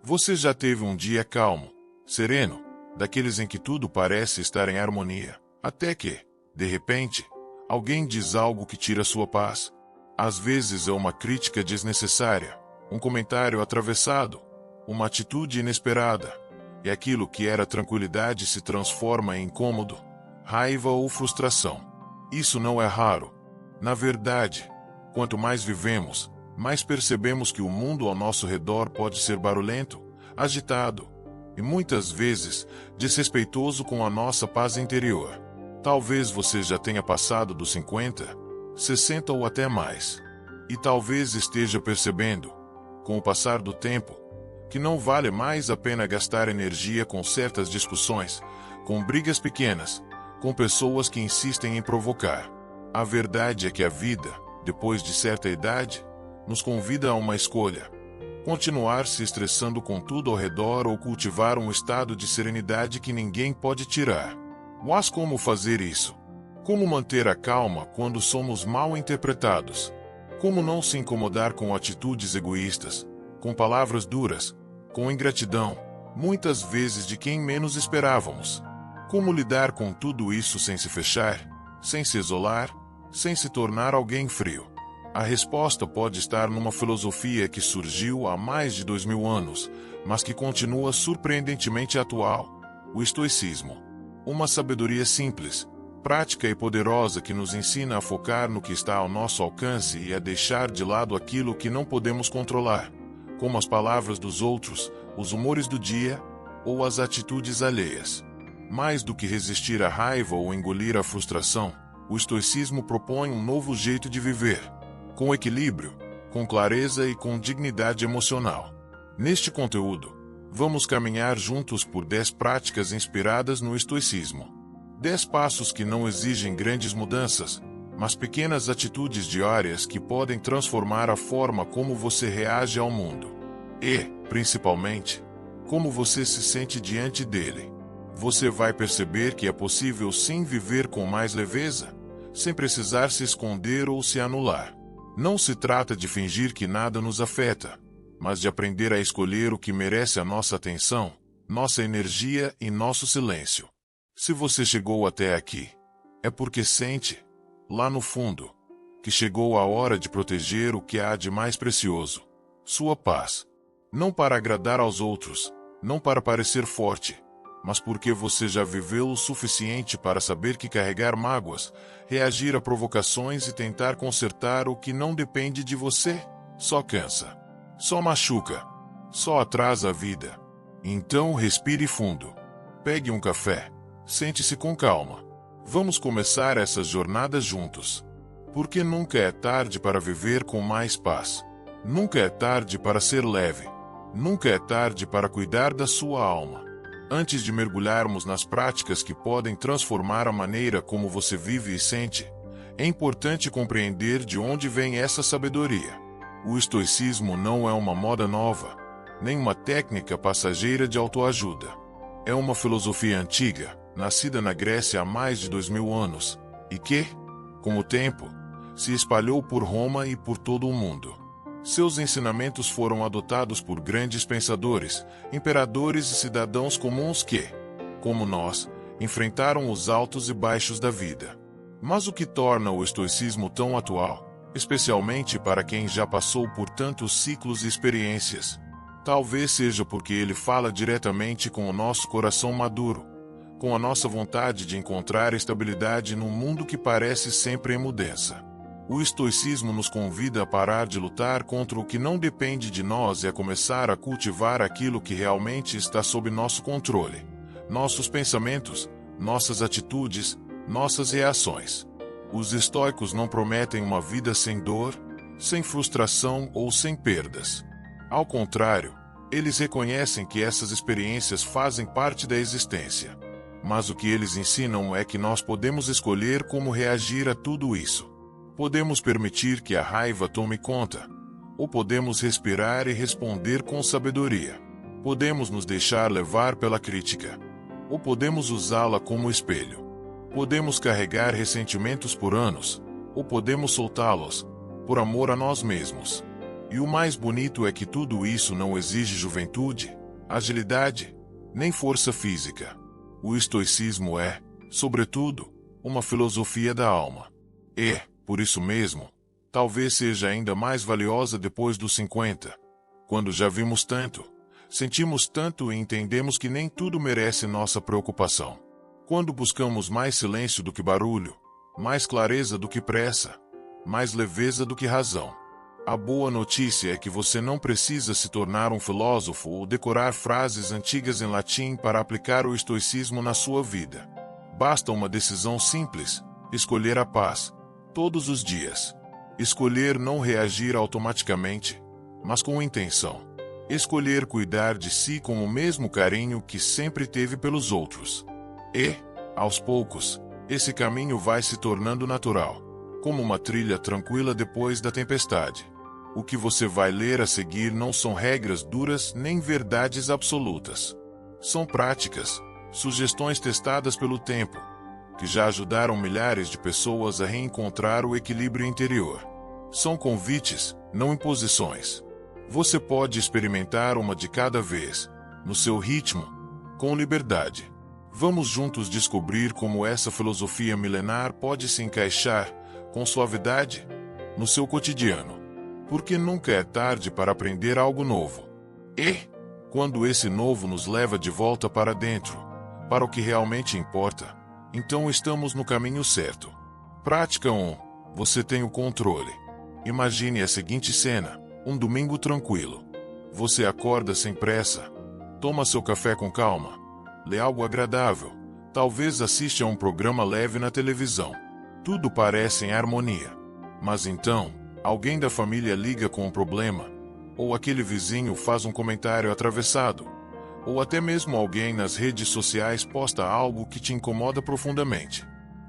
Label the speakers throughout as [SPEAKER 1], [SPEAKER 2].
[SPEAKER 1] Você já teve um dia calmo, sereno, daqueles em que tudo parece estar em harmonia, até que, de repente, alguém diz algo que tira sua paz. Às vezes é uma crítica desnecessária, um comentário atravessado, uma atitude inesperada, e aquilo que era tranquilidade se transforma em incômodo, raiva ou frustração. Isso não é raro. Na verdade, quanto mais vivemos, mais percebemos que o mundo ao nosso redor pode ser barulhento, agitado e muitas vezes desrespeitoso com a nossa paz interior. Talvez você já tenha passado dos 50, 60 ou até mais. E talvez esteja percebendo, com o passar do tempo, que não vale mais a pena gastar energia com certas discussões, com brigas pequenas, com pessoas que insistem em provocar. A verdade é que a vida, depois de certa idade, nos convida a uma escolha: continuar se estressando com tudo ao redor ou cultivar um estado de serenidade que ninguém pode tirar. Mas como fazer isso? Como manter a calma quando somos mal interpretados? Como não se incomodar com atitudes egoístas, com palavras duras, com ingratidão, muitas vezes de quem menos esperávamos? Como lidar com tudo isso sem se fechar, sem se isolar, sem se tornar alguém frio? A resposta pode estar numa filosofia que surgiu há mais de 2000 anos, mas que continua surpreendentemente atual: o estoicismo. Uma sabedoria simples, prática e poderosa que nos ensina a focar no que está ao nosso alcance e a deixar de lado aquilo que não podemos controlar, como as palavras dos outros, os humores do dia ou as atitudes alheias. Mais do que resistir à raiva ou engolir a frustração, o estoicismo propõe um novo jeito de viver, com equilíbrio, com clareza e com dignidade emocional. Neste conteúdo, vamos caminhar juntos por 10 práticas inspiradas no estoicismo. 10 passos que não exigem grandes mudanças, mas pequenas atitudes diárias que podem transformar a forma como você reage ao mundo. E, principalmente, como você se sente diante dele. Você vai perceber que é possível sim viver com mais leveza, sem precisar se esconder ou se anular. Não se trata de fingir que nada nos afeta, mas de aprender a escolher o que merece a nossa atenção, nossa energia e nosso silêncio. Se você chegou até aqui, é porque sente, lá no fundo, que chegou a hora de proteger o que há de mais precioso: sua paz. Não para agradar aos outros, não para parecer forte, mas porque você já viveu o suficiente para saber que carregar mágoas, reagir a provocações e tentar consertar o que não depende de você, só cansa, só machuca, só atrasa a vida. Então respire fundo. Pegue um café. Sente-se com calma. Vamos começar essas jornadas juntos. Porque nunca é tarde para viver com mais paz. Nunca é tarde para ser leve. Nunca é tarde para cuidar da sua alma. Antes de mergulharmos nas práticas que podem transformar a maneira como você vive e sente, é importante compreender de onde vem essa sabedoria. O estoicismo não é uma moda nova, nem uma técnica passageira de autoajuda. É uma filosofia antiga, nascida na Grécia há mais de 2000 anos, e que, com o tempo, se espalhou por Roma e por todo o mundo. Seus ensinamentos foram adotados por grandes pensadores, imperadores e cidadãos comuns que, como nós, enfrentaram os altos e baixos da vida. Mas o que torna o estoicismo tão atual, especialmente para quem já passou por tantos ciclos e experiências? Talvez seja porque ele fala diretamente com o nosso coração maduro, com a nossa vontade de encontrar estabilidade num mundo que parece sempre em mudança. O estoicismo nos convida a parar de lutar contra o que não depende de nós e a começar a cultivar aquilo que realmente está sob nosso controle: nossos pensamentos, nossas atitudes, nossas reações. Os estoicos não prometem uma vida sem dor, sem frustração ou sem perdas. Ao contrário, eles reconhecem que essas experiências fazem parte da existência. Mas o que eles ensinam é que nós podemos escolher como reagir a tudo isso. Podemos permitir que a raiva tome conta, ou podemos respirar e responder com sabedoria. Podemos nos deixar levar pela crítica, ou podemos usá-la como espelho. Podemos carregar ressentimentos por anos, ou podemos soltá-los, por amor a nós mesmos. E o mais bonito é que tudo isso não exige juventude, agilidade, nem força física. O estoicismo é, sobretudo, uma filosofia da alma. E, por isso mesmo, talvez seja ainda mais valiosa depois dos 50, quando já vimos tanto, sentimos tanto e entendemos que nem tudo merece nossa preocupação. Quando buscamos mais silêncio do que barulho, mais clareza do que pressa, mais leveza do que razão. A boa notícia é que você não precisa se tornar um filósofo ou decorar frases antigas em latim para aplicar o estoicismo na sua vida. Basta uma decisão simples: escolher a paz, todos os dias. Escolher não reagir automaticamente, mas com intenção. Escolher cuidar de si com o mesmo carinho que sempre teve pelos outros. E, aos poucos, esse caminho vai se tornando natural, como uma trilha tranquila depois da tempestade. O que você vai ler a seguir não são regras duras nem verdades absolutas. São práticas, sugestões testadas pelo tempo, que já ajudaram milhares de pessoas a reencontrar o equilíbrio interior. São convites, não imposições. Você pode experimentar uma de cada vez, no seu ritmo, com liberdade. Vamos juntos descobrir como essa filosofia milenar pode se encaixar, com suavidade, no seu cotidiano. Porque nunca é tarde para aprender algo novo. E, quando esse novo nos leva de volta para dentro, para o que realmente importa, então estamos no caminho certo. Prática 1. Você tem o controle. Imagine a seguinte cena: um domingo tranquilo. Você acorda sem pressa, toma seu café com calma, lê algo agradável, talvez assiste a um programa leve na televisão. Tudo parece em harmonia. Mas então, alguém da família liga com um problema, ou aquele vizinho faz um comentário atravessado, ou até mesmo alguém nas redes sociais posta algo que te incomoda profundamente.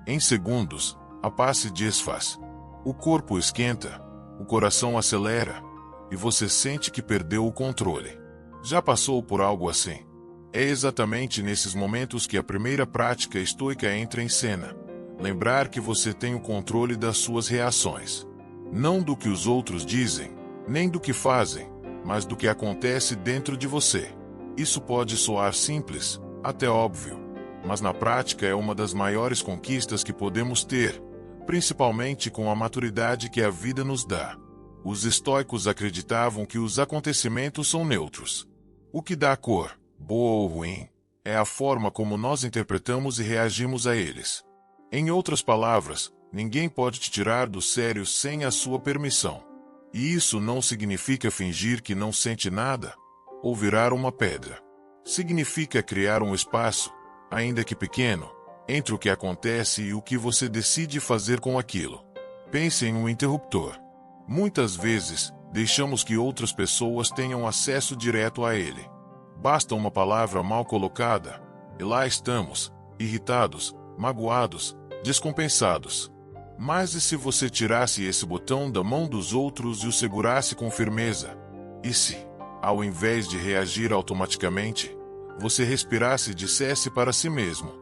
[SPEAKER 1] Em segundos, a paz se desfaz. O corpo esquenta, o coração acelera, e você sente que perdeu o controle. Já passou por algo assim? É exatamente nesses momentos que a primeira prática estoica entra em cena. Lembrar que você tem o controle das suas reações. Não do que os outros dizem, nem do que fazem, mas do que acontece dentro de você. Isso pode soar simples, até óbvio, mas na prática é uma das maiores conquistas que podemos ter, principalmente com a maturidade que a vida nos dá. Os estoicos acreditavam que os acontecimentos são neutros. O que dá cor, boa ou ruim, é a forma como nós interpretamos e reagimos a eles. Em outras palavras, ninguém pode te tirar do sério sem a sua permissão. E isso não significa fingir que não sente nada, ou virar uma pedra. Significa criar um espaço, ainda que pequeno, entre o que acontece e o que você decide fazer com aquilo. Pense em um interruptor. Muitas vezes, deixamos que outras pessoas tenham acesso direto a ele. Basta uma palavra mal colocada, e lá estamos, irritados, magoados, descompensados. Mas e se você tirasse esse botão da mão dos outros e o segurasse com firmeza? E se, ao invés de reagir automaticamente, você respirasse e dissesse para si mesmo: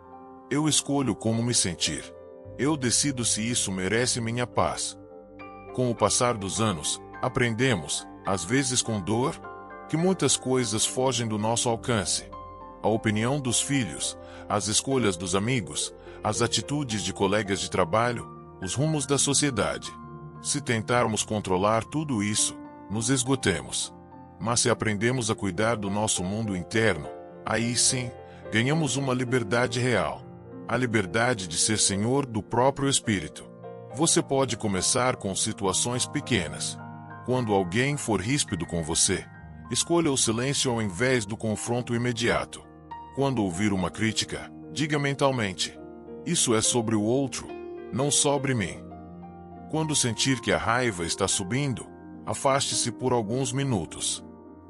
[SPEAKER 1] eu escolho como me sentir. Eu decido se isso merece minha paz. Com o passar dos anos, aprendemos, às vezes com dor, que muitas coisas fogem do nosso alcance. A opinião dos filhos, as escolhas dos amigos, as atitudes de colegas de trabalho, os rumos da sociedade. Se tentarmos controlar tudo isso, nos esgotemos. Mas se aprendemos a cuidar do nosso mundo interno, aí sim, ganhamos uma liberdade real. A liberdade de ser senhor do próprio espírito. Você pode começar com situações pequenas. Quando alguém for ríspido com você, escolha o silêncio ao invés do confronto imediato. Quando ouvir uma crítica, diga mentalmente: isso é sobre o outro, não sobre mim. Quando sentir que a raiva está subindo, afaste-se por alguns minutos.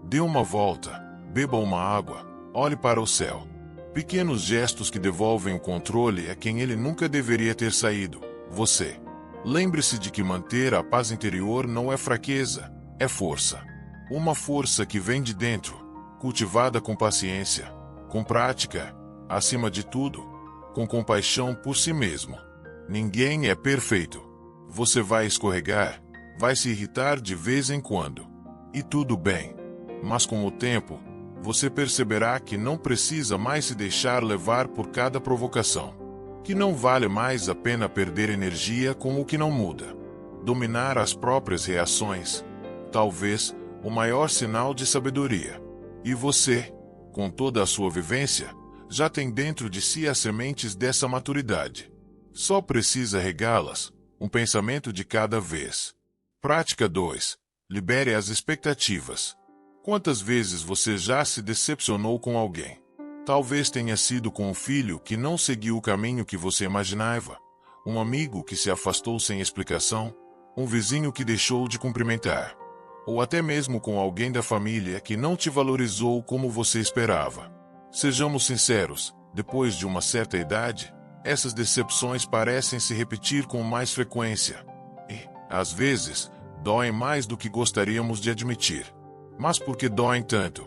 [SPEAKER 1] Dê uma volta, beba uma água, olhe para o céu. Pequenos gestos que devolvem o controle a quem ele nunca deveria ter saído, você. Lembre-se de que manter a paz interior não é fraqueza, é força. Uma força que vem de dentro, cultivada com paciência, com prática, acima de tudo, com compaixão por si mesmo. Ninguém é perfeito. Você vai escorregar, vai se irritar de vez em quando. E tudo bem. Mas com o tempo, você perceberá que não precisa mais se deixar levar por cada provocação. Que não vale mais a pena perder energia com o que não muda. Dominar as próprias reações, talvez, o maior sinal de sabedoria. E você, com toda a sua vivência, já tem dentro de si as sementes dessa maturidade. Só precisa regá-las, um pensamento de cada vez. Prática 2. Libere as expectativas. Quantas vezes você já se decepcionou com alguém? Talvez tenha sido com um filho que não seguiu o caminho que você imaginava, um amigo que se afastou sem explicação, um vizinho que deixou de cumprimentar, ou até mesmo com alguém da família que não te valorizou como você esperava. Sejamos sinceros, depois de uma certa idade, essas decepções parecem se repetir com mais frequência. E, às vezes, doem mais do que gostaríamos de admitir. Mas por que doem tanto?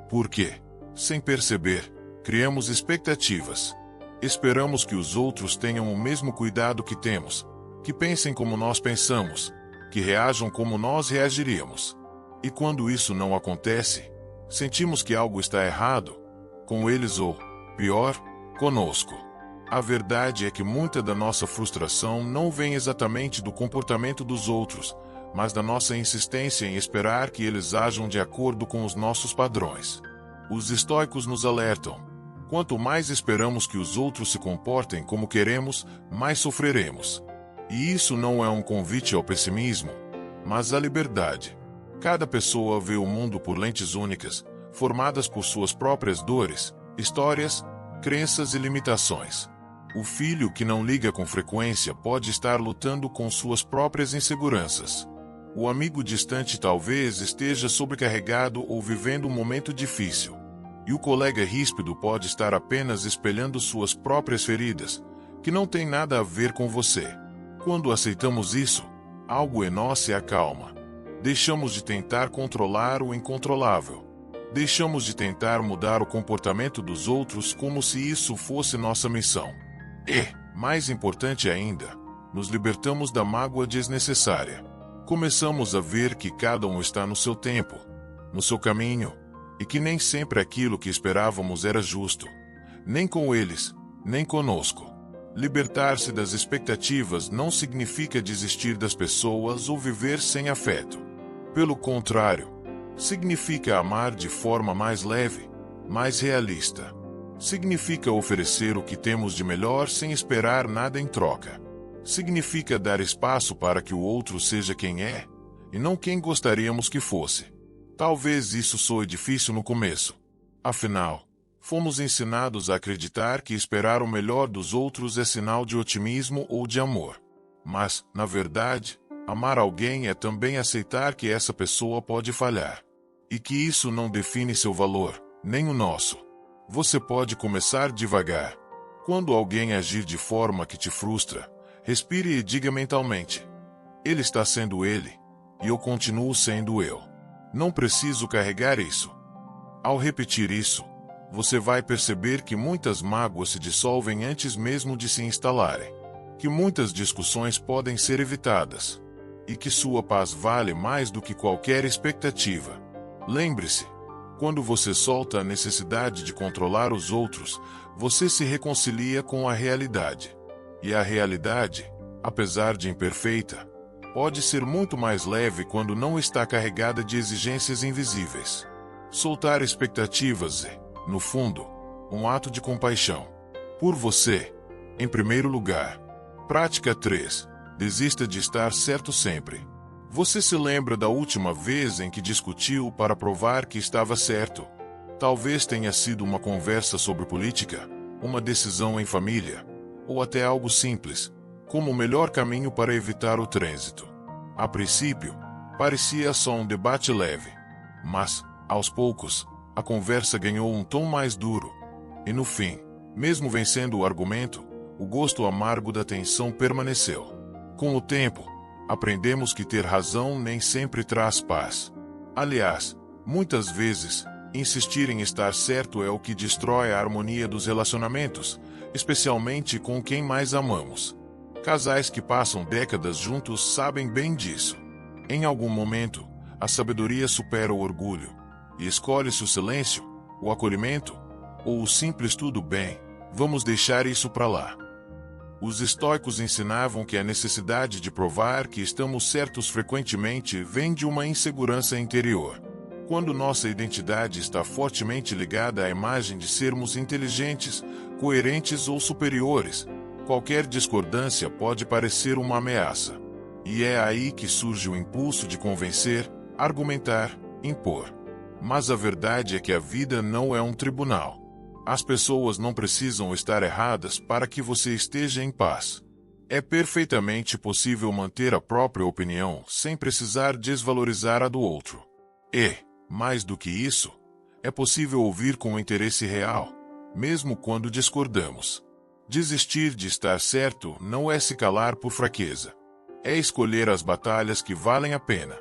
[SPEAKER 1] Porque, sem perceber, criamos expectativas. Esperamos que os outros tenham o mesmo cuidado que temos, que pensem como nós pensamos, que reajam como nós reagiríamos. E quando isso não acontece, sentimos que algo está errado, com eles ou, pior, conosco. A verdade é que muita da nossa frustração não vem exatamente do comportamento dos outros, mas da nossa insistência em esperar que eles ajam de acordo com os nossos padrões. Os estoicos nos alertam: quanto mais esperamos que os outros se comportem como queremos, mais sofreremos. E isso não é um convite ao pessimismo, mas à liberdade. Cada pessoa vê o mundo por lentes únicas, formadas por suas próprias dores, histórias, crenças e limitações. O filho que não liga com frequência pode estar lutando com suas próprias inseguranças. O amigo distante talvez esteja sobrecarregado ou vivendo um momento difícil. E o colega ríspido pode estar apenas espelhando suas próprias feridas, que não tem nada a ver com você. Quando aceitamos isso, algo em nós se acalma. Deixamos de tentar controlar o incontrolável. Deixamos de tentar mudar o comportamento dos outros como se isso fosse nossa missão. E, mais importante ainda, nos libertamos da mágoa desnecessária. Começamos a ver que cada um está no seu tempo, no seu caminho, e que nem sempre aquilo que esperávamos era justo, nem com eles, nem conosco. Libertar-se das expectativas não significa desistir das pessoas ou viver sem afeto. Pelo contrário, significa amar de forma mais leve, mais realista. Significa oferecer o que temos de melhor sem esperar nada em troca. Significa dar espaço para que o outro seja quem é, e não quem gostaríamos que fosse. Talvez isso soe difícil no começo. Afinal, fomos ensinados a acreditar que esperar o melhor dos outros é sinal de otimismo ou de amor. Mas, na verdade, amar alguém é também aceitar que essa pessoa pode falhar. E que isso não define seu valor, nem o nosso. Você pode começar devagar. Quando alguém agir de forma que te frustra, respire e diga mentalmente: ele está sendo ele, e eu continuo sendo eu. Não preciso carregar isso. Ao repetir isso, você vai perceber que muitas mágoas se dissolvem antes mesmo de se instalarem, que muitas discussões podem ser evitadas, e que sua paz vale mais do que qualquer expectativa. Lembre-se, quando você solta a necessidade de controlar os outros, você se reconcilia com a realidade. E a realidade, apesar de imperfeita, pode ser muito mais leve quando não está carregada de exigências invisíveis. Soltar expectativas é, no fundo, um ato de compaixão. Por você, em primeiro lugar. Prática 3. Desista de estar certo sempre. Você se lembra da última vez em que discutiu para provar que estava certo? Talvez tenha sido uma conversa sobre política, uma decisão em família, ou até algo simples, como o melhor caminho para evitar o trânsito. A princípio, parecia só um debate leve, mas, aos poucos, a conversa ganhou um tom mais duro, e no fim, mesmo vencendo o argumento, o gosto amargo da tensão permaneceu. Com o tempo, aprendemos que ter razão nem sempre traz paz. Aliás, muitas vezes, insistir em estar certo é o que destrói a harmonia dos relacionamentos, especialmente com quem mais amamos. Casais que passam décadas juntos sabem bem disso. Em algum momento, A sabedoria supera o orgulho e escolhe-se o silêncio, o acolhimento ou o simples tudo bem, vamos deixar isso para lá. Os estoicos ensinavam que a necessidade de provar que estamos certos frequentemente vem de uma insegurança interior. Quando nossa identidade está fortemente ligada à imagem de sermos inteligentes, coerentes ou superiores, qualquer discordância pode parecer uma ameaça. E é aí que surge o impulso de convencer, argumentar, impor. Mas a verdade é que a vida não é um tribunal. As pessoas não precisam estar erradas para que você esteja em paz. É perfeitamente possível manter a própria opinião sem precisar desvalorizar a do outro. E, mais do que isso, é possível ouvir com interesse real, mesmo quando discordamos. Desistir de estar certo não é se calar por fraqueza. É escolher as batalhas que valem a pena.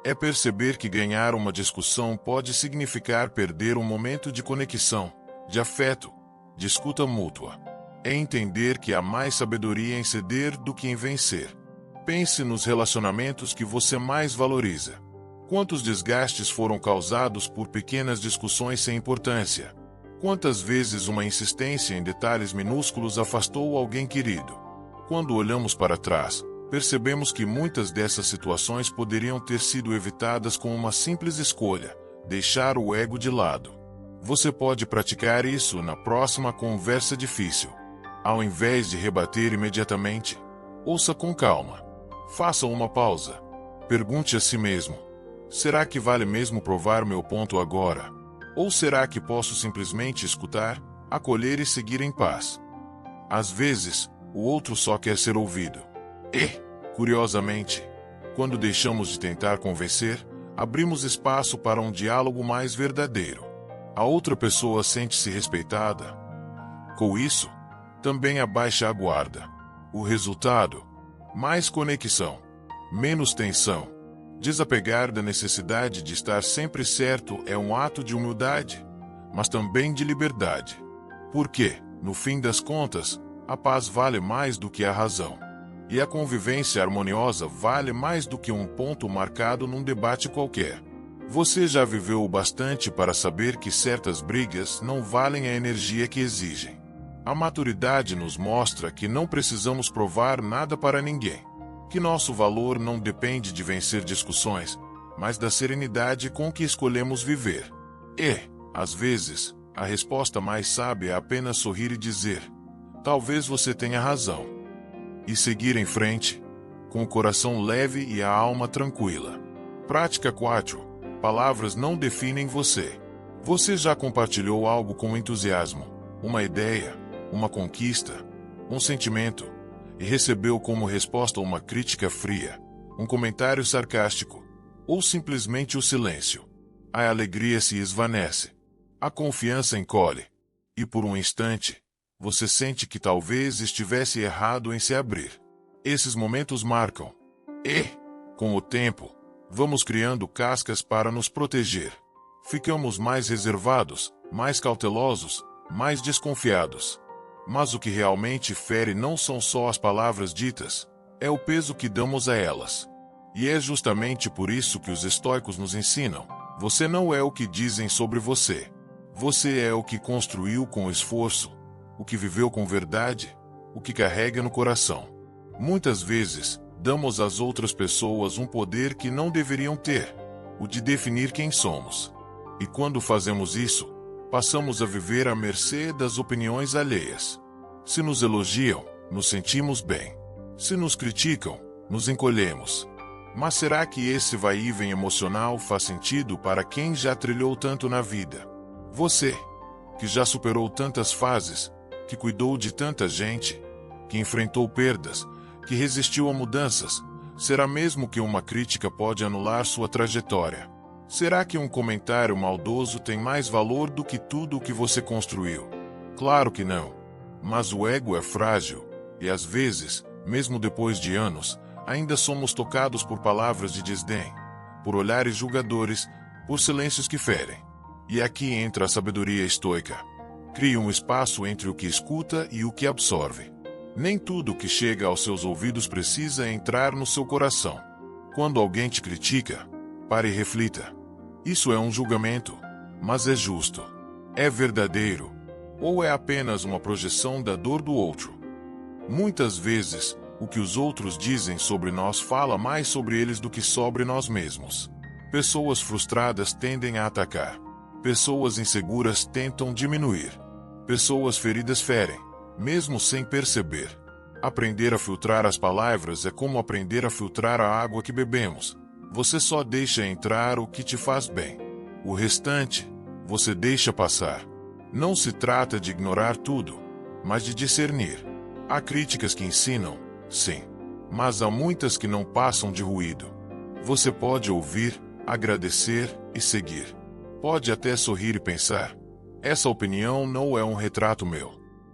[SPEAKER 1] É perceber que ganhar uma discussão pode significar perder um momento de conexão, de afeto, de escuta mútua. É entender que há mais sabedoria em ceder do que em vencer. Pense nos relacionamentos que você mais valoriza. Quantos desgastes foram causados por pequenas discussões sem importância? Quantas vezes uma insistência em detalhes minúsculos afastou alguém querido? Quando olhamos para trás, percebemos que muitas dessas situações poderiam ter sido evitadas com uma simples escolha: deixar o ego de lado. Você pode praticar isso na próxima conversa difícil. Ao invés de rebater imediatamente, ouça com calma. Faça uma pausa. Pergunte a si mesmo: será que vale mesmo provar meu ponto agora? Ou será que posso simplesmente escutar, acolher e seguir em paz? Às vezes, o outro só quer ser ouvido. E, curiosamente, quando deixamos de tentar convencer, abrimos espaço para um diálogo mais verdadeiro. A outra pessoa sente-se respeitada. Com isso, também abaixa a guarda. O resultado? Mais conexão, menos tensão. Desapegar da necessidade de estar sempre certo é um ato de humildade, mas também de liberdade. Porque, no fim das contas, a paz vale mais do que a razão. E a convivência harmoniosa vale mais do que um ponto marcado num debate qualquer. Você já viveu o bastante para saber que certas brigas não valem a energia que exigem. A maturidade nos mostra que não precisamos provar nada para ninguém. Que nosso valor não depende de vencer discussões, mas da serenidade com que escolhemos viver. E, às vezes, a resposta mais sábia é apenas sorrir e dizer: talvez você tenha razão. E seguir em frente, com o coração leve e a alma tranquila. Prática 4. Palavras não definem você. Você já compartilhou algo com entusiasmo, uma ideia, uma conquista, um sentimento, e recebeu como resposta uma crítica fria, um comentário sarcástico, ou simplesmente o silêncio. A alegria se esvanece. A confiança encolhe. E por um instante, você sente que talvez estivesse errado em se abrir. Esses momentos marcam. E, com o tempo, vamos criando cascas para nos proteger. Ficamos mais reservados, mais cautelosos, mais desconfiados. Mas o que realmente fere não são só as palavras ditas, é o peso que damos a elas. E é justamente por isso que os estoicos nos ensinam: você não é o que dizem sobre você. Você é o que construiu com esforço, o que viveu com verdade, o que carrega no coração. Muitas vezes, damos às outras pessoas um poder que não deveriam ter, o de definir quem somos. E quando fazemos isso, passamos a viver à mercê das opiniões alheias. Se nos elogiam, nos sentimos bem. Se nos criticam, nos encolhemos. Mas será que esse vai e vem emocional faz sentido para quem já trilhou tanto na vida? Você, que já superou tantas fases, que cuidou de tanta gente, que enfrentou perdas, que resistiu a mudanças, será mesmo que uma crítica pode anular sua trajetória? Será que um comentário maldoso tem mais valor do que tudo o que você construiu? Claro que não. Mas o ego é frágil, e às vezes, mesmo depois de anos, ainda somos tocados por palavras de desdém, por olhares julgadores, por silêncios que ferem. E aqui entra a sabedoria estoica. Crie um espaço entre o que escuta e o que absorve. Nem tudo que chega aos seus ouvidos precisa entrar no seu coração. Quando alguém te critica, Pare e reflita. Isso é um julgamento, mas é justo. É verdadeiro? Ou é apenas uma projeção da dor do outro? Muitas vezes, o que os outros dizem sobre nós fala mais sobre eles do que sobre nós mesmos. Pessoas frustradas tendem a atacar. Pessoas inseguras tentam diminuir. Pessoas feridas ferem, mesmo sem perceber. Aprender a filtrar as palavras é como aprender a filtrar a água que bebemos. Você só deixa entrar o que te faz bem. O restante, você deixa passar. Não se trata de ignorar tudo, mas de discernir. Há críticas que ensinam, sim, mas há muitas que não passam de ruído. Você pode ouvir, agradecer e seguir. Pode até sorrir e pensar: essa opinião não é um retrato meu.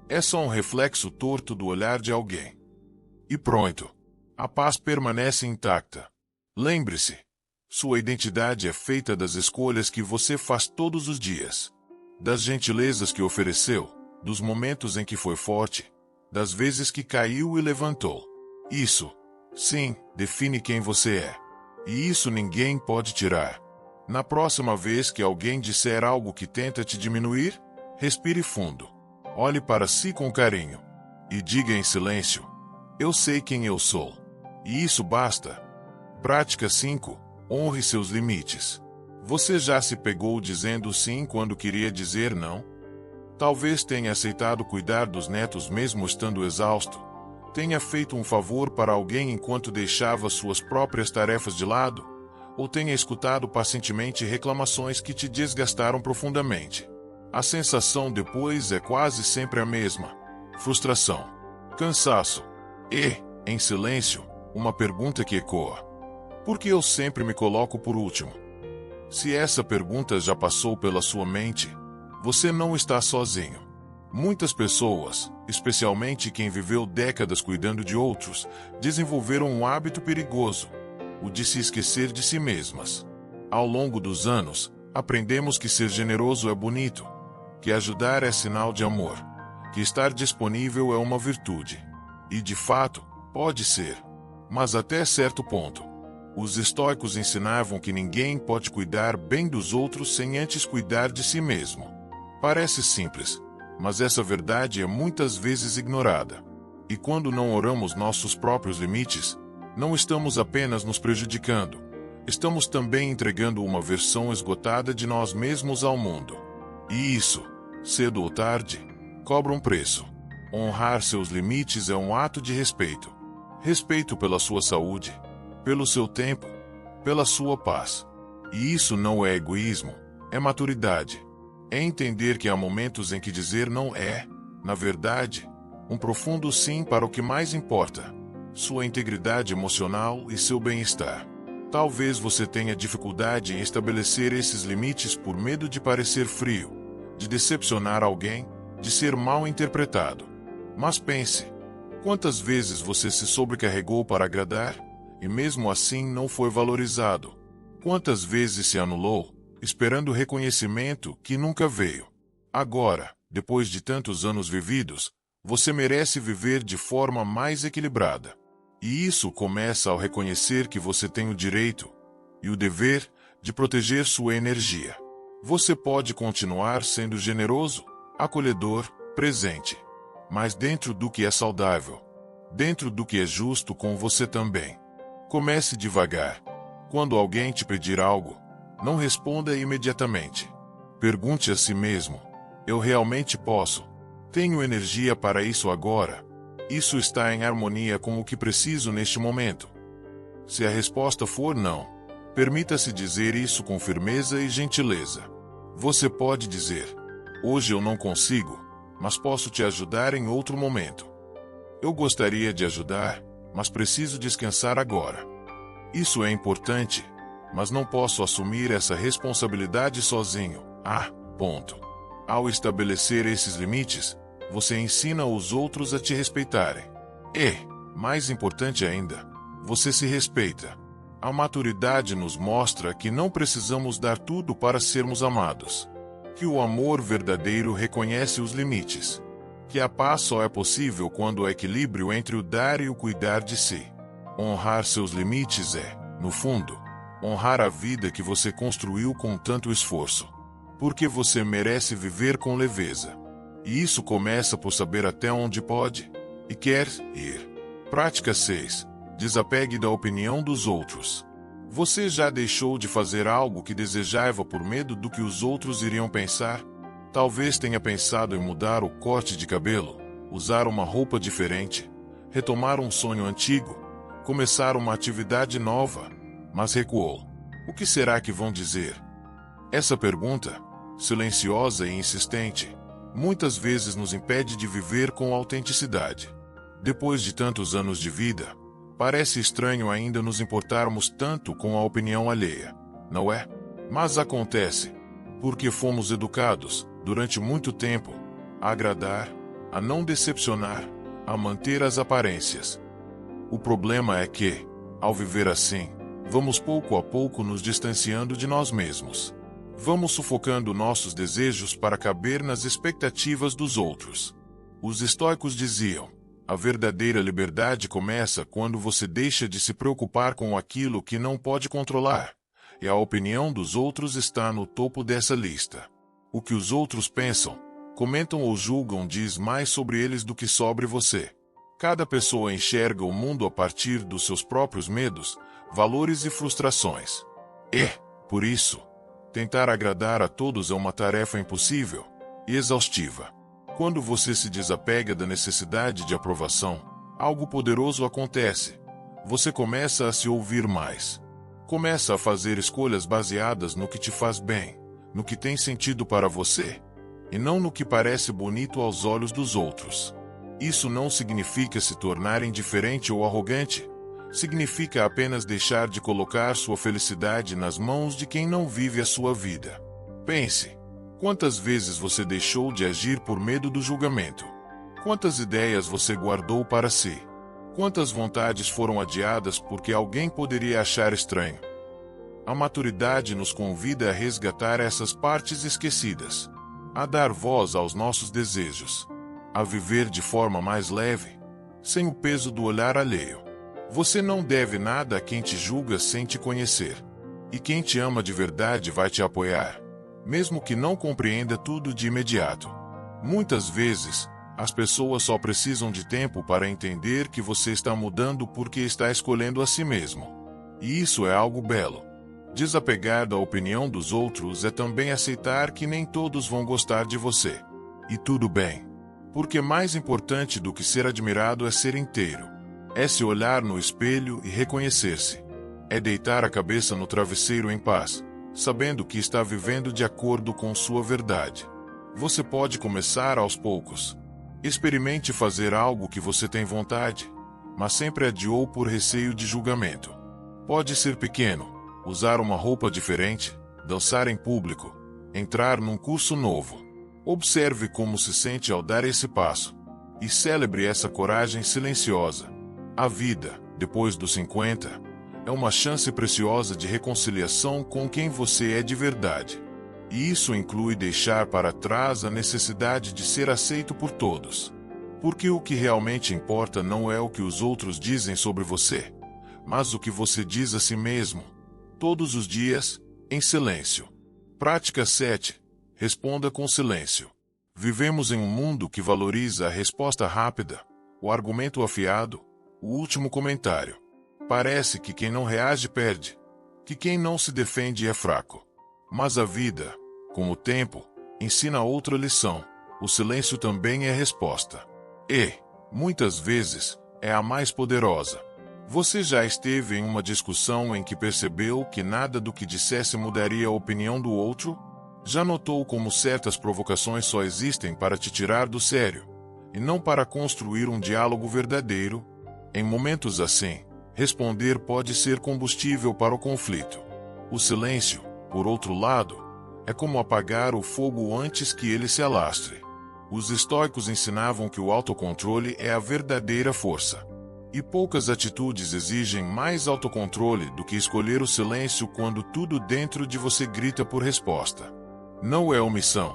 [SPEAKER 1] É só um reflexo torto do olhar de alguém. E pronto. A paz permanece intacta. Lembre-se, sua identidade é feita das escolhas que você faz todos os dias. Das gentilezas que ofereceu, dos momentos em que foi forte, das vezes que caiu e levantou. Isso, sim, define quem você é. E isso ninguém pode tirar. Na próxima vez que alguém disser algo que tenta te diminuir, respire fundo. Olhe para si com carinho. E diga em silêncio: eu sei quem eu sou. E isso basta. Prática 5. Honre seus limites. Você já se pegou dizendo sim quando queria dizer não? Talvez tenha aceitado cuidar dos netos mesmo estando exausto. Tenha feito um favor para alguém enquanto deixava suas próprias tarefas de lado. Ou tenha escutado pacientemente reclamações que te desgastaram profundamente. A sensação depois é quase sempre a mesma: frustração, cansaço e, em silêncio, uma pergunta que ecoa: por que eu sempre me coloco por último? Se essa pergunta já passou pela sua mente, você não está sozinho. Muitas pessoas, especialmente quem viveu décadas cuidando de outros, desenvolveram um hábito perigoso: o de se esquecer de si mesmas. Ao longo dos anos, aprendemos que ser generoso é bonito, que ajudar é sinal de amor, que estar disponível é uma virtude. E de fato, pode ser. Mas até certo ponto. Os estoicos ensinavam que ninguém pode cuidar bem dos outros sem antes cuidar de si mesmo. Parece simples, mas essa verdade é muitas vezes ignorada. E quando não oramos nossos próprios limites, não estamos apenas nos prejudicando, estamos também entregando uma versão esgotada de nós mesmos ao mundo. E isso, cedo ou tarde, cobra um preço. Honrar seus limites é um ato de respeito. Respeito pela sua saúde, pelo seu tempo, pela sua paz. E isso não é egoísmo, é maturidade. É entender que há momentos em que dizer não é, na verdade, um profundo sim para o que mais importa: sua integridade emocional e seu bem-estar. Talvez você tenha dificuldade em estabelecer esses limites por medo de parecer frio, de decepcionar alguém, de ser mal interpretado. Mas pense: quantas vezes você se sobrecarregou para agradar, e mesmo assim não foi valorizado? Quantas vezes se anulou, esperando reconhecimento que nunca veio? Agora, depois de tantos anos vividos, você merece viver de forma mais equilibrada. E isso começa ao reconhecer que você tem o direito e o dever de proteger sua energia. Você pode continuar sendo generoso, acolhedor, presente, mas dentro do que é saudável, dentro do que é justo com você também. Comece devagar. Quando alguém te pedir algo, não responda imediatamente. Pergunte a si mesmo: eu realmente posso? Tenho energia para isso agora? Isso está em harmonia com o que preciso neste momento? Se a resposta for não, permita-se dizer isso com firmeza e gentileza. Você pode dizer: hoje eu não consigo, mas posso te ajudar em outro momento. Eu gostaria de ajudar, mas preciso descansar agora. Isso é importante, mas não posso assumir essa responsabilidade sozinho. Ponto. Ao estabelecer esses limites, você ensina os outros a te respeitarem. E, mais importante ainda, você se respeita. A maturidade nos mostra que não precisamos dar tudo para sermos amados. Que o amor verdadeiro reconhece os limites. Que a paz só é possível quando há equilíbrio entre o dar e o cuidar de si. Honrar seus limites é, no fundo, honrar a vida que você construiu com tanto esforço. Porque você merece viver com leveza. E isso começa por saber até onde pode e quer ir. Prática 6. Desapegue da opinião dos outros. Você já deixou de fazer algo que desejava por medo do que os outros iriam pensar? Talvez tenha pensado em mudar o corte de cabelo, usar uma roupa diferente, retomar um sonho antigo, começar uma atividade nova, mas recuou. O que será que vão dizer? Essa pergunta, silenciosa e insistente, muitas vezes nos impede de viver com autenticidade. Depois de tantos anos de vida, parece estranho ainda nos importarmos tanto com a opinião alheia, não é? Mas acontece, porque fomos educados, durante muito tempo, a agradar, a não decepcionar, a manter as aparências. O problema é que, ao viver assim, vamos pouco a pouco nos distanciando de nós mesmos. Vamos sufocando nossos desejos para caber nas expectativas dos outros. Os estoicos diziam: a verdadeira liberdade começa quando você deixa de se preocupar com aquilo que não pode controlar, e a opinião dos outros está no topo dessa lista. O que os outros pensam, comentam ou julgam diz mais sobre eles do que sobre você. Cada pessoa enxerga o mundo a partir dos seus próprios medos, valores e frustrações. E, por isso, tentar agradar a todos é uma tarefa impossível e exaustiva. Quando você se desapega da necessidade de aprovação, algo poderoso acontece. Você começa a se ouvir mais. Começa a fazer escolhas baseadas no que te faz bem, no que tem sentido para você, e não no que parece bonito aos olhos dos outros. Isso não significa se tornar indiferente ou arrogante. Significa apenas deixar de colocar sua felicidade nas mãos de quem não vive a sua vida. Pense, quantas vezes você deixou de agir por medo do julgamento? Quantas ideias você guardou para si? Quantas vontades foram adiadas porque alguém poderia achar estranho? A maturidade nos convida a resgatar essas partes esquecidas, a dar voz aos nossos desejos, a viver de forma mais leve, sem o peso do olhar alheio. Você não deve nada a quem te julga sem te conhecer. E quem te ama de verdade vai te apoiar, mesmo que não compreenda tudo de imediato. Muitas vezes, as pessoas só precisam de tempo para entender que você está mudando porque está escolhendo a si mesmo. E isso é algo belo. Desapegar da opinião dos outros é também aceitar que nem todos vão gostar de você. E tudo bem. Porque mais importante do que ser admirado é ser inteiro. É se olhar no espelho e reconhecer-se. É deitar a cabeça no travesseiro em paz, sabendo que está vivendo de acordo com sua verdade. Você pode começar aos poucos. Experimente fazer algo que você tem vontade, mas sempre adiou por receio de julgamento. Pode ser pequeno, usar uma roupa diferente, dançar em público, entrar num curso novo. Observe como se sente ao dar esse passo, e celebre essa coragem silenciosa. A vida, depois dos 50, é uma chance preciosa de reconciliação com quem você é de verdade. E isso inclui deixar para trás a necessidade de ser aceito por todos. Porque o que realmente importa não é o que os outros dizem sobre você, mas o que você diz a si mesmo, todos os dias, em silêncio. Prática 7. Responda com silêncio. Vivemos em um mundo que valoriza a resposta rápida, o argumento afiado, o último comentário. Parece que quem não reage perde, que quem não se defende é fraco. Mas a vida, com o tempo, ensina outra lição. O silêncio também é resposta. E, muitas vezes, é a mais poderosa. Você já esteve em uma discussão em que percebeu que nada do que dissesse mudaria a opinião do outro? Já notou como certas provocações só existem para te tirar do sério, e não para construir um diálogo verdadeiro? Em momentos assim, responder pode ser combustível para o conflito. O silêncio, por outro lado, é como apagar o fogo antes que ele se alastre. Os estoicos ensinavam que o autocontrole é a verdadeira força. E poucas atitudes exigem mais autocontrole do que escolher o silêncio quando tudo dentro de você grita por resposta. Não é omissão.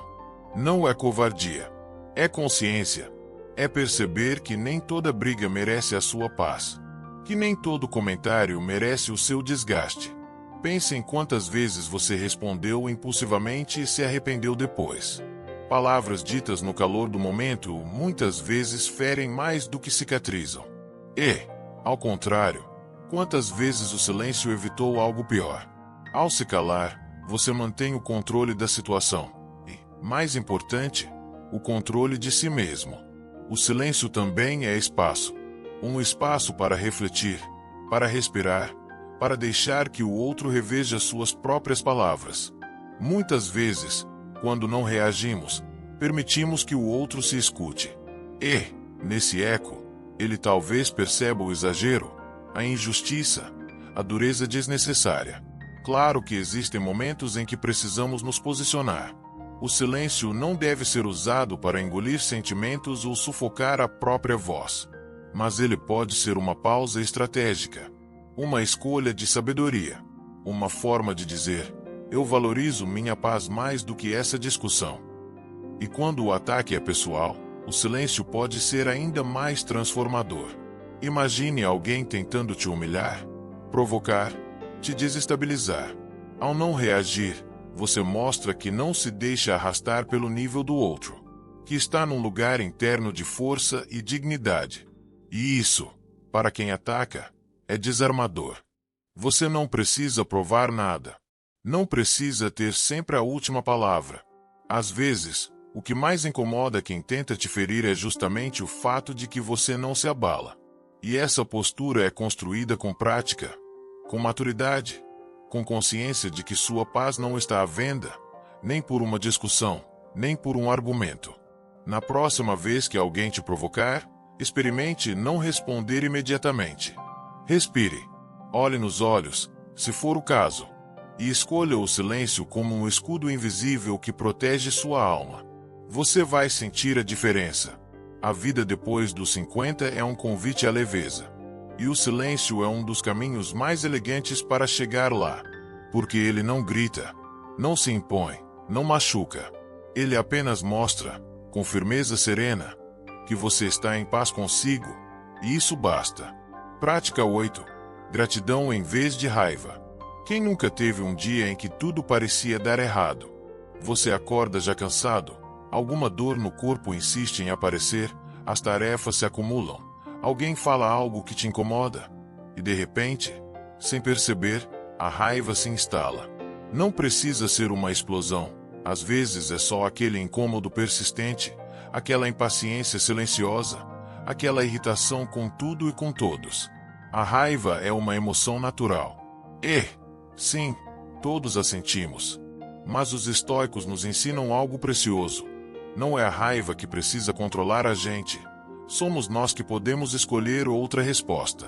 [SPEAKER 1] Não é covardia. É consciência. É perceber que nem toda briga merece a sua paz. Que nem todo comentário merece o seu desgaste. Pense em quantas vezes você respondeu impulsivamente e se arrependeu depois. Palavras ditas no calor do momento muitas vezes ferem mais do que cicatrizam. E, ao contrário, quantas vezes o silêncio evitou algo pior? Ao se calar, você mantém o controle da situação e, mais importante, o controle de si mesmo. O silêncio também é espaço. Um espaço para refletir, para respirar, para deixar que o outro reveja suas próprias palavras. Muitas vezes, quando não reagimos, permitimos que o outro se escute. E, nesse eco, ele talvez perceba o exagero, a injustiça, a dureza desnecessária. Claro que existem momentos em que precisamos nos posicionar. O silêncio não deve ser usado para engolir sentimentos ou sufocar a própria voz. Mas ele pode ser uma pausa estratégica, uma escolha de sabedoria, uma forma de dizer: eu valorizo minha paz mais do que essa discussão. E quando o ataque é pessoal, o silêncio pode ser ainda mais transformador. Imagine alguém tentando te humilhar, provocar, te desestabilizar. Ao não reagir, você mostra que não se deixa arrastar pelo nível do outro, que está num lugar interno de força e dignidade. E isso, para quem ataca, é desarmador. Você não precisa provar nada. Não precisa ter sempre a última palavra. Às vezes, o que mais incomoda quem tenta te ferir é justamente o fato de que você não se abala. E essa postura é construída com prática, com maturidade, com consciência de que sua paz não está à venda, nem por uma discussão, nem por um argumento. Na próxima vez que alguém te provocar, experimente não responder imediatamente. Respire, olhe nos olhos, se for o caso, e escolha o silêncio como um escudo invisível que protege sua alma. Você vai sentir a diferença. A vida depois dos 50 é um convite à leveza. E o silêncio é um dos caminhos mais elegantes para chegar lá. Porque ele não grita, não se impõe, não machuca. Ele apenas mostra, com firmeza serena, que você está em paz consigo, e isso basta. Prática 8. Gratidão em vez de raiva. Quem nunca teve um dia em que tudo parecia dar errado? Você acorda já cansado, alguma dor no corpo insiste em aparecer, as tarefas se acumulam, alguém fala algo que te incomoda, e de repente, sem perceber, a raiva se instala. Não precisa ser uma explosão, às vezes é só aquele incômodo persistente, aquela impaciência silenciosa, aquela irritação com tudo e com todos. A raiva é uma emoção natural. E, sim, todos a sentimos. Mas os estoicos nos ensinam algo precioso. Não é a raiva que precisa controlar a gente. Somos nós que podemos escolher outra resposta.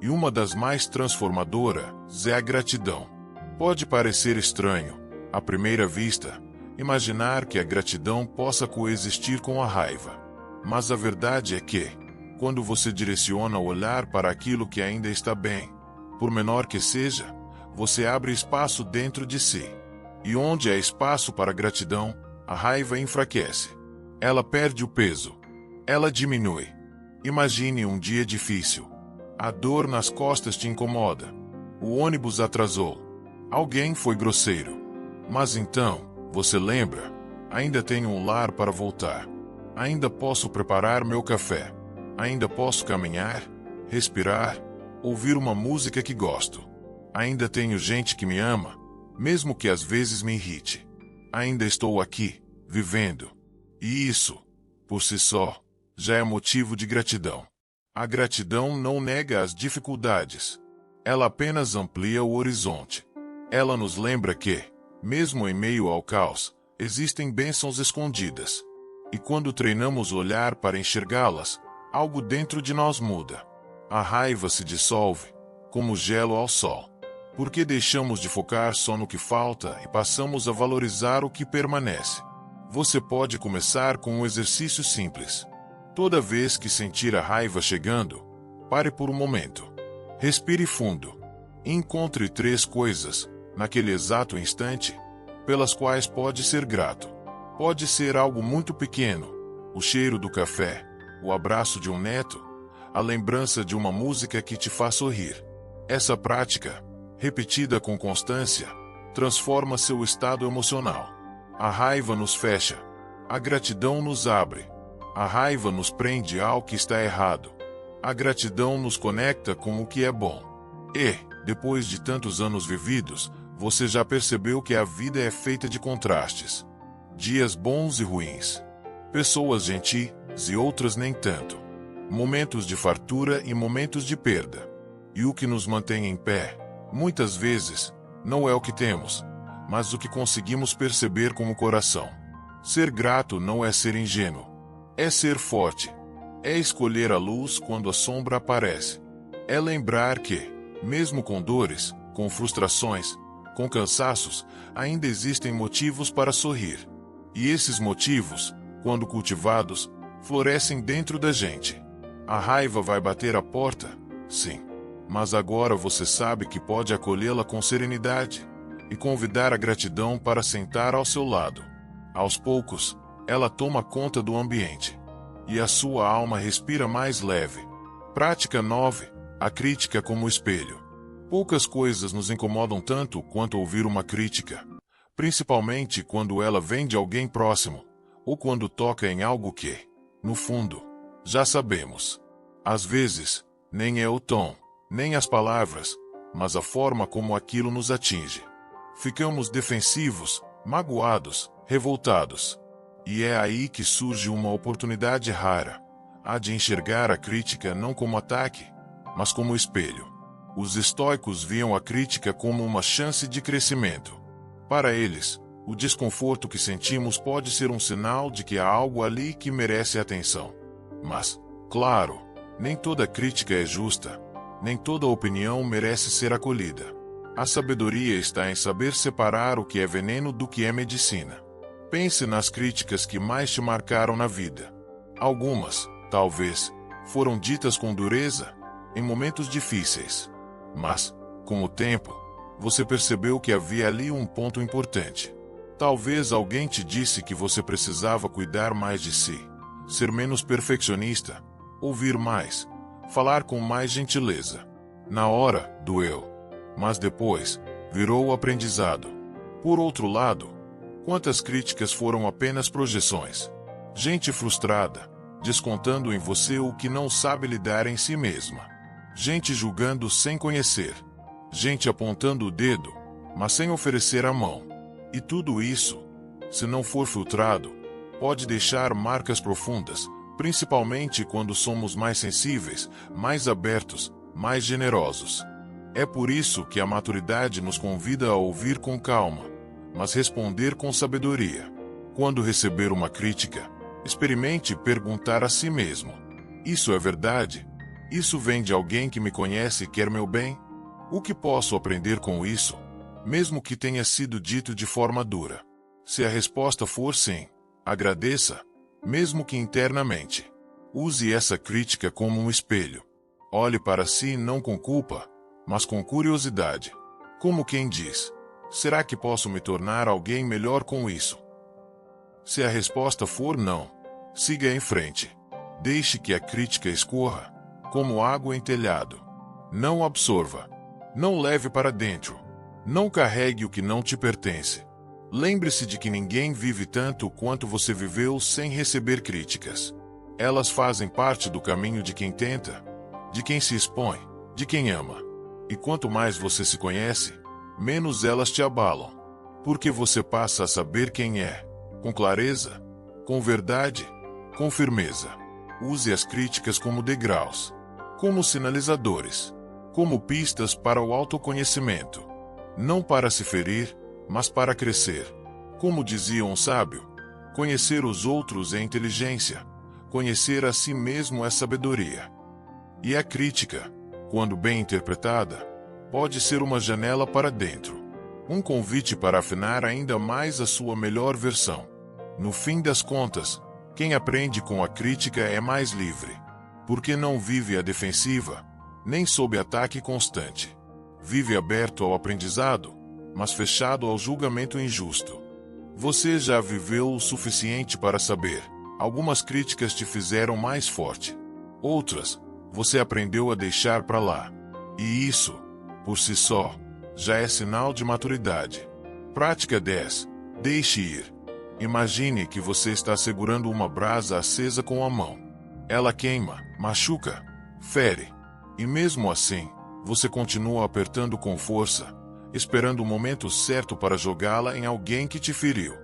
[SPEAKER 1] E uma das mais transformadoras é a gratidão. Pode parecer estranho, à primeira vista, imaginar que a gratidão possa coexistir com a raiva. Mas a verdade é que, quando você direciona o olhar para aquilo que ainda está bem, por menor que seja, você abre espaço dentro de si. E onde há espaço para gratidão, a raiva enfraquece. Ela perde o peso. Ela diminui. Imagine um dia difícil. A dor nas costas te incomoda. O ônibus atrasou. Alguém foi grosseiro. Mas então, você lembra, ainda tenho um lar para voltar. Ainda posso preparar meu café. Ainda posso caminhar, respirar, ouvir uma música que gosto. Ainda tenho gente que me ama, mesmo que às vezes me irrite. Ainda estou aqui, vivendo. E isso, por si só, já é motivo de gratidão. A gratidão não nega as dificuldades. Ela apenas amplia o horizonte. Ela nos lembra que, mesmo em meio ao caos, existem bênçãos escondidas. E quando treinamos o olhar para enxergá-las, algo dentro de nós muda. A raiva se dissolve, como gelo ao sol. Porque deixamos de focar só no que falta e passamos a valorizar o que permanece. Você pode começar com um exercício simples. Toda vez que sentir a raiva chegando, pare por um momento. Respire fundo. E encontre 3 coisas, naquele exato instante, pelas quais pode ser grato. Pode ser algo muito pequeno, o cheiro do café, o abraço de um neto, a lembrança de uma música que te faz sorrir. Essa prática, repetida com constância, transforma seu estado emocional. A raiva nos fecha. A gratidão nos abre. A raiva nos prende ao que está errado. A gratidão nos conecta com o que é bom. E, depois de tantos anos vividos, você já percebeu que a vida é feita de contrastes. Dias bons e ruins. Pessoas gentis e outras nem tanto. Momentos de fartura e momentos de perda. E o que nos mantém em pé, muitas vezes, não é o que temos, mas o que conseguimos perceber com o coração. Ser grato não é ser ingênuo. É ser forte. É escolher a luz quando a sombra aparece. É lembrar que, mesmo com dores, com frustrações, com cansaços, ainda existem motivos para sorrir. E esses motivos, quando cultivados, florescem dentro da gente. A raiva vai bater a porta? Sim. Mas agora você sabe que pode acolhê-la com serenidade e convidar a gratidão para sentar ao seu lado. Aos poucos, ela toma conta do ambiente. E a sua alma respira mais leve. Prática 9. A crítica como espelho. Poucas coisas nos incomodam tanto quanto ouvir uma crítica. Principalmente quando ela vem de alguém próximo, ou quando toca em algo que, no fundo, já sabemos. Às vezes, nem é o tom, nem as palavras, mas a forma como aquilo nos atinge. Ficamos defensivos, magoados, revoltados. E é aí que surge uma oportunidade rara, a de enxergar a crítica não como ataque, mas como espelho. Os estoicos viam a crítica como uma chance de crescimento. Para eles, o desconforto que sentimos pode ser um sinal de que há algo ali que merece atenção. Mas, claro, nem toda crítica é justa, nem toda opinião merece ser acolhida. A sabedoria está em saber separar o que é veneno do que é medicina. Pense nas críticas que mais te marcaram na vida. Algumas, talvez, foram ditas com dureza, em momentos difíceis. Mas, com o tempo, você percebeu que havia ali um ponto importante. Talvez alguém te disse que você precisava cuidar mais de si, ser menos perfeccionista, ouvir mais, falar com mais gentileza. Na hora, doeu. Mas depois, virou o aprendizado. Por outro lado, quantas críticas foram apenas projeções? Gente frustrada, descontando em você o que não sabe lidar em si mesma. Gente julgando sem conhecer. Gente apontando o dedo, mas sem oferecer a mão. E tudo isso, se não for filtrado, pode deixar marcas profundas, principalmente quando somos mais sensíveis, mais abertos, mais generosos. É por isso que a maturidade nos convida a ouvir com calma, mas responder com sabedoria. Quando receber uma crítica, experimente perguntar a si mesmo: isso é verdade? Isso vem de alguém que me conhece e quer meu bem? O que posso aprender com isso, mesmo que tenha sido dito de forma dura? Se a resposta for sim, agradeça, mesmo que internamente. Use essa crítica como um espelho. Olhe para si não com culpa, mas com curiosidade. Como quem diz: será que posso me tornar alguém melhor com isso? Se a resposta for não, siga em frente. Deixe que a crítica escorra, como água em telhado. Não absorva. Não leve para dentro. Não carregue o que não te pertence. Lembre-se de que ninguém vive tanto quanto você viveu sem receber críticas. Elas fazem parte do caminho de quem tenta, de quem se expõe, de quem ama. E quanto mais você se conhece, menos elas te abalam. Porque você passa a saber quem é, com clareza, com verdade, com firmeza. Use as críticas como degraus, como sinalizadores, como pistas para o autoconhecimento. Não para se ferir, mas para crescer. Como dizia um sábio, conhecer os outros é inteligência, conhecer a si mesmo é sabedoria. E a crítica, quando bem interpretada, pode ser uma janela para dentro, um convite para afinar ainda mais a sua melhor versão. No fim das contas, quem aprende com a crítica é mais livre, porque não vive à defensiva, nem sob ataque constante. Vive aberto ao aprendizado, mas fechado ao julgamento injusto. Você já viveu o suficiente para saber: algumas críticas te fizeram mais forte. Outras, você aprendeu a deixar para lá. E isso, por si só, já é sinal de maturidade. Prática 10. Deixe ir. Imagine que você está segurando uma brasa acesa com a mão. Ela queima, machuca, fere. E mesmo assim, você continua apertando com força, esperando o momento certo para jogá-la em alguém que te feriu.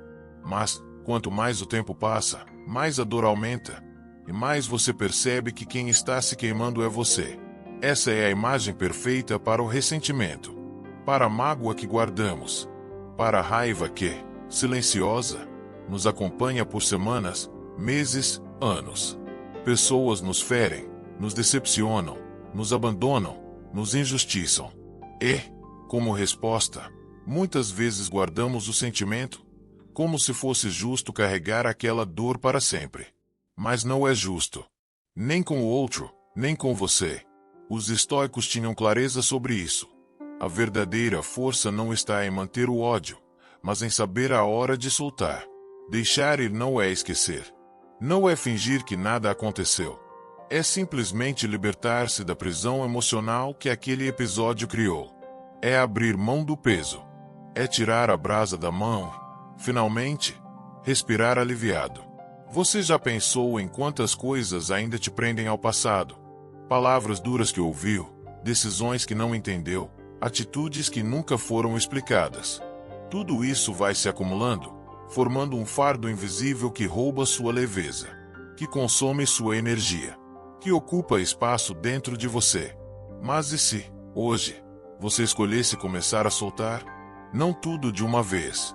[SPEAKER 1] Mas, quanto mais o tempo passa, mais a dor aumenta, e mais você percebe que quem está se queimando é você. Essa é a imagem perfeita para o ressentimento, para a mágoa que guardamos, para a raiva que, silenciosa, nos acompanha por semanas, meses, anos. Pessoas nos ferem, nos decepcionam, nos abandonam, nos injustiçam. E, como resposta, muitas vezes guardamos o sentimento, como se fosse justo carregar aquela dor para sempre. Mas não é justo. Nem com o outro, nem com você. Os estoicos tinham clareza sobre isso. A verdadeira força não está em manter o ódio, mas em saber a hora de soltar. Deixar ir não é esquecer. Não é fingir que nada aconteceu. É simplesmente libertar-se da prisão emocional que aquele episódio criou. É abrir mão do peso. É tirar a brasa da mão. Finalmente, respirar aliviado. Você já pensou em quantas coisas ainda te prendem ao passado? Palavras duras que ouviu, decisões que não entendeu, atitudes que nunca foram explicadas. Tudo isso vai se acumulando, formando um fardo invisível que rouba sua leveza, que consome sua energia, que ocupa espaço dentro de você. Mas e se, hoje, você escolhesse começar a soltar? Não tudo de uma vez,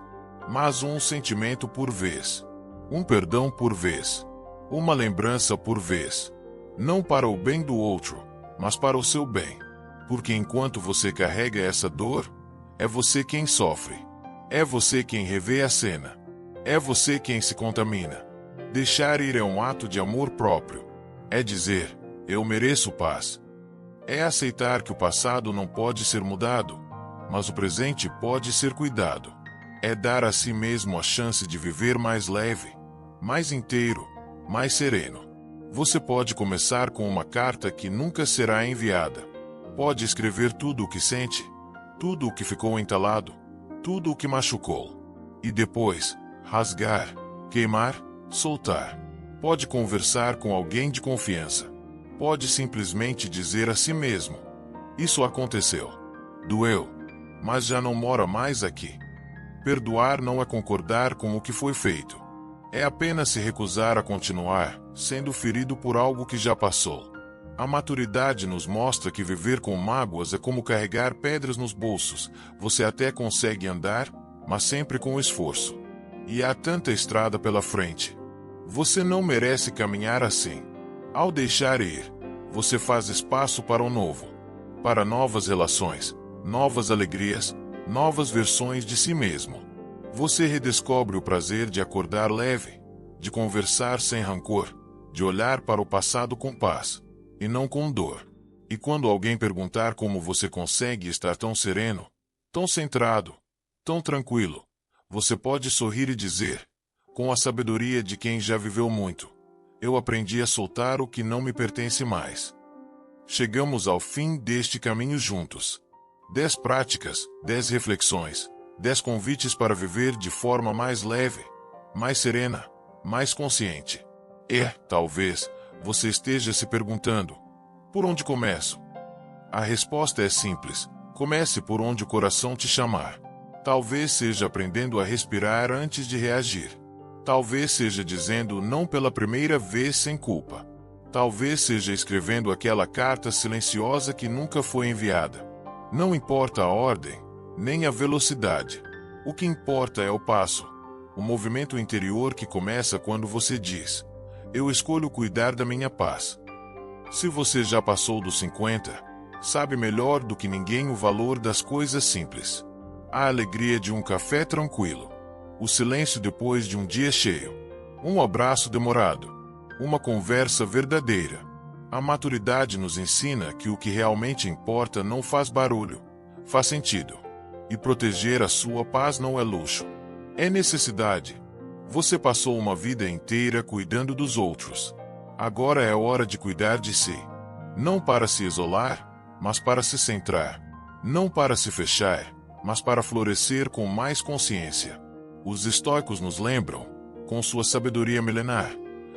[SPEAKER 1] mas um sentimento por vez. Um perdão por vez. Uma lembrança por vez. Não para o bem do outro, mas para o seu bem. Porque enquanto você carrega essa dor, é você quem sofre. É você quem revê a cena. É você quem se contamina. Deixar ir é um ato de amor próprio. É dizer, eu mereço paz. É aceitar que o passado não pode ser mudado, mas o presente pode ser cuidado. É dar a si mesmo a chance de viver mais leve, mais inteiro, mais sereno. Você pode começar com uma carta que nunca será enviada. Pode escrever tudo o que sente, tudo o que ficou entalado, tudo o que machucou. E depois, rasgar, queimar, soltar. Pode conversar com alguém de confiança. Pode simplesmente dizer a si mesmo: isso aconteceu. Doeu, mas já não mora mais aqui. Perdoar não é concordar com o que foi feito. É apenas se recusar a continuar, sendo ferido por algo que já passou. A maturidade nos mostra que viver com mágoas é como carregar pedras nos bolsos. Você até consegue andar, mas sempre com esforço. E há tanta estrada pela frente. Você não merece caminhar assim. Ao deixar ir, você faz espaço para o novo. Para novas relações, novas alegrias, novas versões de si mesmo. Você redescobre o prazer de acordar leve, de conversar sem rancor, de olhar para o passado com paz, e não com dor. E quando alguém perguntar como você consegue estar tão sereno, tão centrado, tão tranquilo, você pode sorrir e dizer, com a sabedoria de quem já viveu muito: eu aprendi a soltar o que não me pertence mais. Chegamos ao fim deste caminho juntos. 10 práticas, 10 reflexões, 10 convites para viver de forma mais leve, mais serena, mais consciente. E, talvez, você esteja se perguntando: por onde começo? A resposta é simples: comece por onde o coração te chamar. Talvez seja aprendendo a respirar antes de reagir. Talvez seja dizendo não pela primeira vez sem culpa. Talvez seja escrevendo aquela carta silenciosa que nunca foi enviada. Não importa a ordem, nem a velocidade. O que importa é o passo, o movimento interior que começa quando você diz: eu escolho cuidar da minha paz. Se você já passou dos 50, sabe melhor do que ninguém o valor das coisas simples. A alegria de um café tranquilo, o silêncio depois de um dia cheio, um abraço demorado, uma conversa verdadeira. A maturidade nos ensina que o que realmente importa não faz barulho, faz sentido. E proteger a sua paz não é luxo, é necessidade. Você passou uma vida inteira cuidando dos outros. Agora é hora de cuidar de si. Não para se isolar, mas para se centrar. Não para se fechar, mas para florescer com mais consciência. Os estoicos nos lembram, com sua sabedoria milenar,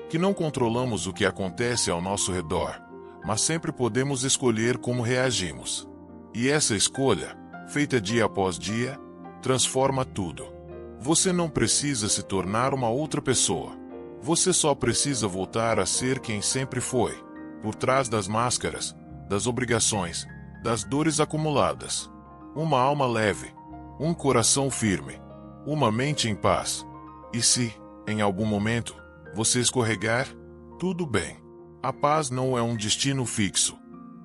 [SPEAKER 1] que não controlamos o que acontece ao nosso redor, mas sempre podemos escolher como reagimos. E essa escolha, feita dia após dia, transforma tudo. Você não precisa se tornar uma outra pessoa. Você só precisa voltar a ser quem sempre foi, por trás das máscaras, das obrigações, das dores acumuladas. Uma alma leve, um coração firme, uma mente em paz. E se, em algum momento, você escorregar, tudo bem. A paz não é um destino fixo,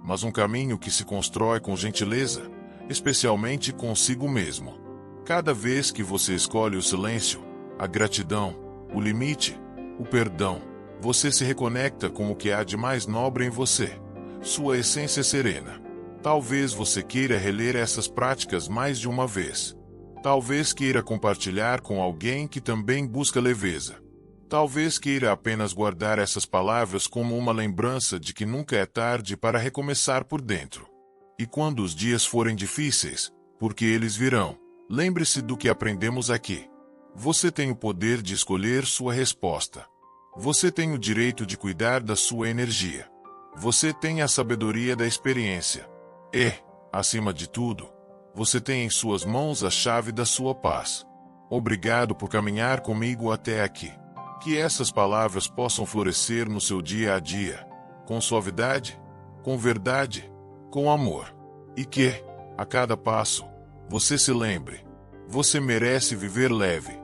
[SPEAKER 1] mas um caminho que se constrói com gentileza, especialmente consigo mesmo. Cada vez que você escolhe o silêncio, a gratidão, o limite, o perdão, você se reconecta com o que há de mais nobre em você, sua essência serena. Talvez você queira reler essas práticas mais de uma vez. Talvez queira compartilhar com alguém que também busca leveza. Talvez queira apenas guardar essas palavras como uma lembrança de que nunca é tarde para recomeçar por dentro. E quando os dias forem difíceis, porque eles virão, lembre-se do que aprendemos aqui. Você tem o poder de escolher sua resposta. Você tem o direito de cuidar da sua energia. Você tem a sabedoria da experiência. E, acima de tudo, você tem em suas mãos a chave da sua paz. Obrigado por caminhar comigo até aqui. Que essas palavras possam florescer no seu dia a dia, com suavidade, com verdade, com amor. E que, a cada passo, você se lembre: você merece viver leve,